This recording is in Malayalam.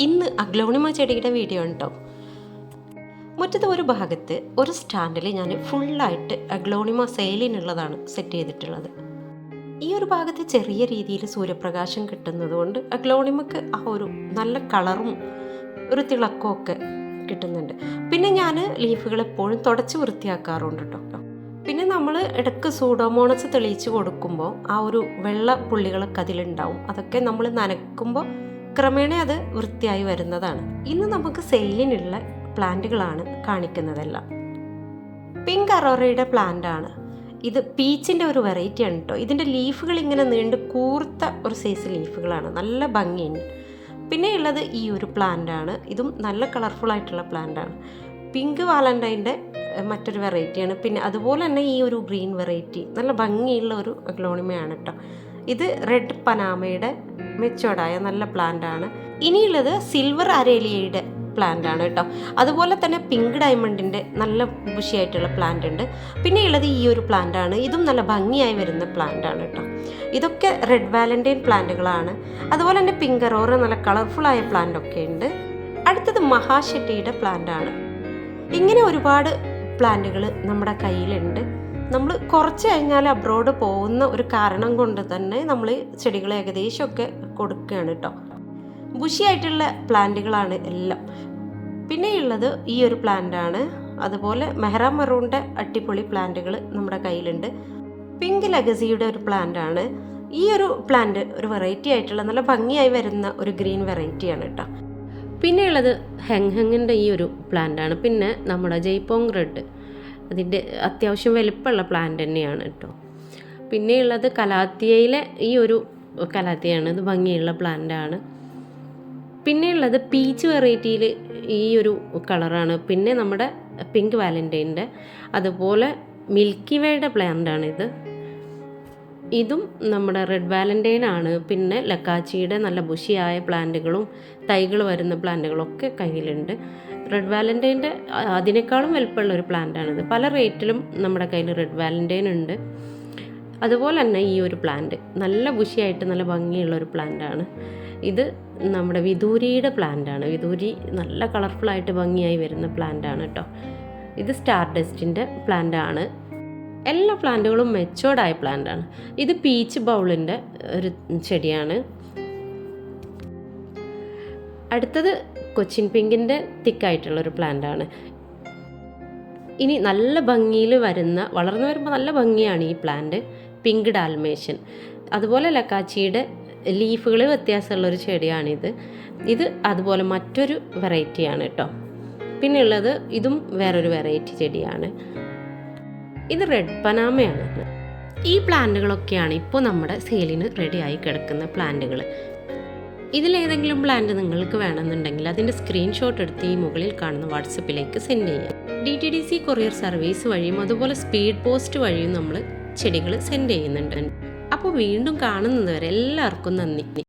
ഇന്ന് അഗ്ലോണിമ ചെടിയുടെ വീഡിയോ ഉണ്ടോ. മുറ്റത്ത് ഒരു ഭാഗത്ത് ഒരു സ്റ്റാൻഡിൽ ഞാൻ ഫുള്ളായിട്ട് അഗ്ലോണിമ സെയിലിനുള്ളതാണ് സെറ്റ് ചെയ്തിട്ടുള്ളത്. ഈ ഒരു ഭാഗത്ത് ചെറിയ രീതിയിൽ സൂര്യപ്രകാശം കിട്ടുന്നതുകൊണ്ട് അഗ്ലോണിമക്ക് ആ ഒരു നല്ല കളറും ഒരു തിളക്കവും ഒക്കെ കിട്ടുന്നുണ്ട്. പിന്നെ ഞാൻ ലീഫുകൾ എപ്പോഴും തുടച്ച് വൃത്തിയാക്കാറുണ്ട് കേട്ടോ. പിന്നെ നമ്മൾ ഇടയ്ക്ക് സൂഡോമോണസ് തെളിയിച്ച് കൊടുക്കുമ്പോൾ ആ ഒരു വെള്ള പുള്ളികളൊക്കെ അതിലുണ്ടാവും. അതൊക്കെ നമ്മൾ നനയ്ക്കുമ്പോൾ ക്രമേണ അത് വൃത്തിയായി വരുന്നതാണ്. ഇന്ന് നമുക്ക് സെയിലിനുള്ള പ്ലാന്റുകളാണ് കാണിക്കുന്നതെല്ലാം. പിങ്ക് അറോറയുടെ പ്ലാന്റ് ആണ് ഇത്. പീച്ചിൻ്റെ ഒരു വെറൈറ്റി ആണ് കേട്ടോ. ഇതിൻ്റെ ലീഫുകൾ ഇങ്ങനെ നീണ്ട് കൂർത്ത ഒരു സൈസ് ലീഫുകളാണ്, നല്ല ഭംഗിയുണ്ട്. പിന്നെ ഉള്ളത് ഈ ഒരു പ്ലാന്റ് ആണ്. ഇതും നല്ല കളർഫുൾ ആയിട്ടുള്ള പ്ലാന്റ് ആണ്. പിങ്ക് വാലന്റൈൻ്റെ മറ്റൊരു വെറൈറ്റിയാണ്. പിന്നെ അതുപോലെ തന്നെ ഈ ഒരു ഗ്രീൻ വെറൈറ്റി നല്ല ഭംഗിയുള്ള ഒരു അഗ്ലോണിമയാണ് കേട്ടോ. ഇത് റെഡ് പനാമയുടെ മെച്ചോർഡായ നല്ല പ്ലാന്റ് ആണ്. ഇനിയുള്ളത് സിൽവർ അരേലിയയുടെ പ്ലാന്റ് ആണ് കേട്ടോ. അതുപോലെ തന്നെ പിങ്ക് ഡയമണ്ടിൻ്റെ നല്ല ബുഷിയായിട്ടുള്ള പ്ലാന്റ് ഉണ്ട്. പിന്നെ ഉള്ളത് ഈ ഒരു പ്ലാന്റ് ആണ്. ഇതും നല്ല ഭംഗിയായി വരുന്ന പ്ലാന്റ് ആണ് കേട്ടോ. ഇതൊക്കെ റെഡ് വാലന്റൈൻ പ്ലാന്റുകളാണ്. അതുപോലെ തന്നെ പിങ്ക് അറോറ നല്ല കളർഫുള്ളായ പ്ലാന്റ് ഒക്കെ ഉണ്ട്. അടുത്തത് മഹാശെട്ടിയുടെ പ്ലാന്റ് ആണ്. ഇങ്ങനെ ഒരുപാട് പ്ലാന്റുകൾ നമ്മുടെ കയ്യിലുണ്ട്. നമ്മൾ കുറച്ച് കഴിഞ്ഞാൽ അബ്രോഡ് പോകുന്ന ഒരു കാരണം കൊണ്ട് തന്നെ നമ്മൾ ചെടികൾ ഏകദേശമൊക്കെ കൊടുക്കുകയാണ് കേട്ടോ. ബുഷിയായിട്ടുള്ള പ്ലാന്റുകളാണ് എല്ലാം. പിന്നെയുള്ളത് ഈ ഒരു പ്ലാന്റ് ആണ്. അതുപോലെ മെഹ്റ മെറൂണിൻ്റെ അടിപൊളി പ്ലാന്റുകൾ നമ്മുടെ കയ്യിലുണ്ട്. പിങ്ക് ലെഗസിയുടെ ഒരു പ്ലാന്റ് ആണ്. ഈ ഒരു പ്ലാന്റ് ഒരു വെറൈറ്റി ആയിട്ടുള്ള നല്ല ഭംഗിയായി വരുന്ന ഒരു ഗ്രീൻ വെറൈറ്റിയാണ് കേട്ടോ. പിന്നെയുള്ളത് ഹെങ്ങിൻ്റെ ഈ ഒരു പ്ലാന്റ് ആണ്. പിന്നെ നമ്മുടെ ജയ്പോങ് റെഡ്, അതിൻ്റെ അത്യാവശ്യം വലിപ്പമുള്ള പ്ലാന്റ് തന്നെയാണ് കേട്ടോ. പിന്നെയുള്ളത് കലാത്തിയയിലെ ഈ ഒരു കലാത്തിയാണ്. ഇത് ഭംഗിയുള്ള പ്ലാന്റ് ആണ്. പിന്നെയുള്ളത് പീച്ച് വെറൈറ്റിയിൽ ഈ ഒരു കളറാണ്. പിന്നെ നമ്മുടെ പിങ്ക് വാലന്റൈൻ്റെ, അതുപോലെ മിൽക്കി വേയുടെ പ്ലാന്റ് ആണിത്. ഇതും നമ്മുടെ റെഡ് വാലന്റൈൻ ആണ്. പിന്നെ ലക്കാച്ചിയുടെ നല്ല ബുഷിയായ പ്ലാന്റുകളും തൈകൾ വരുന്ന പ്ലാന്റുകളൊക്കെ കയ്യിലുണ്ട്. റെഡ് വാലന്റൈൻ്റെ അതിനേക്കാളും വലുപ്പമുള്ള ഒരു പ്ലാന്റാണിത്. പല റേറ്റിലും നമ്മുടെ കയ്യിൽ റെഡ് വാലന്റൈൻ ഉണ്ട്. അതുപോലെ തന്നെ ഈ ഒരു പ്ലാന്റ് നല്ല ബുഷിയായിട്ട് നല്ല ഭംഗിയുള്ള ഒരു പ്ലാന്റാണ്. ഇത് നമ്മുടെ വിദൂരിയുടെ പ്ലാന്റാണ്. വിദൂരി നല്ല കളർഫുള്ളായിട്ട് ഭംഗിയായി വരുന്ന പ്ലാന്റാണ് കേട്ടോ. ഇത് സ്റ്റാർ ഡസ്റ്റിൻ്റെ പ്ലാന്റാണ്. എല്ലാ പ്ലാന്റുകളും മെച്ചോർഡായ പ്ലാന്റാണ്. ഇത് പീച്ച് ബൗളിൻ്റെ ഒരു ചെടിയാണ്. അടുത്തത് കൊച്ചിൻ പിങ്കിൻ്റെ തിക്കായിട്ടുള്ളൊരു പ്ലാന്റാണ്. ഇനി നല്ല ഭംഗിയിൽ വരുന്ന, വളർന്നു വരുമ്പോൾ നല്ല ഭംഗിയാണ് ഈ പ്ലാന്റ്, പിങ്ക് ഡാൽമേഷ്യൻ. അതുപോലെ ലക്കാച്ചിയുടെ ലീഫുകൾ വ്യത്യാസമുള്ളൊരു ചെടിയാണിത്. ഇത് അതുപോലെ മറ്റൊരു വെറൈറ്റിയാണ് കേട്ടോ. പിന്നെയുള്ളത് ഇതും വേറൊരു വെറൈറ്റി ചെടിയാണ്. ഇത് റെഡ് പനാമയാണ്. ഈ പ്ലാന്റുകളൊക്കെയാണ് ഇപ്പോൾ നമ്മുടെ സെയിലിന് റെഡിയായി കിടക്കുന്ന പ്ലാന്റുകൾ. ഇതിലേതെങ്കിലും പ്ലാന്റ് നിങ്ങൾക്ക് വേണമെന്നുണ്ടെങ്കിൽ അതിൻ്റെ സ്ക്രീൻഷോട്ട് എടുത്ത് ഈ മുകളിൽ കാണുന്ന വാട്സപ്പിലേക്ക് സെൻഡ് ചെയ്യാം. DTDC കൊറിയർ സർവീസ് വഴിയും അതുപോലെ സ്പീഡ് പോസ്റ്റ് വഴിയും നമ്മൾ ചെടികൾ സെൻഡ് ചെയ്യുന്നുണ്ട്. അപ്പോൾ വീണ്ടും കാണുന്നത് വരെ എല്ലാവർക്കും നന്ദി.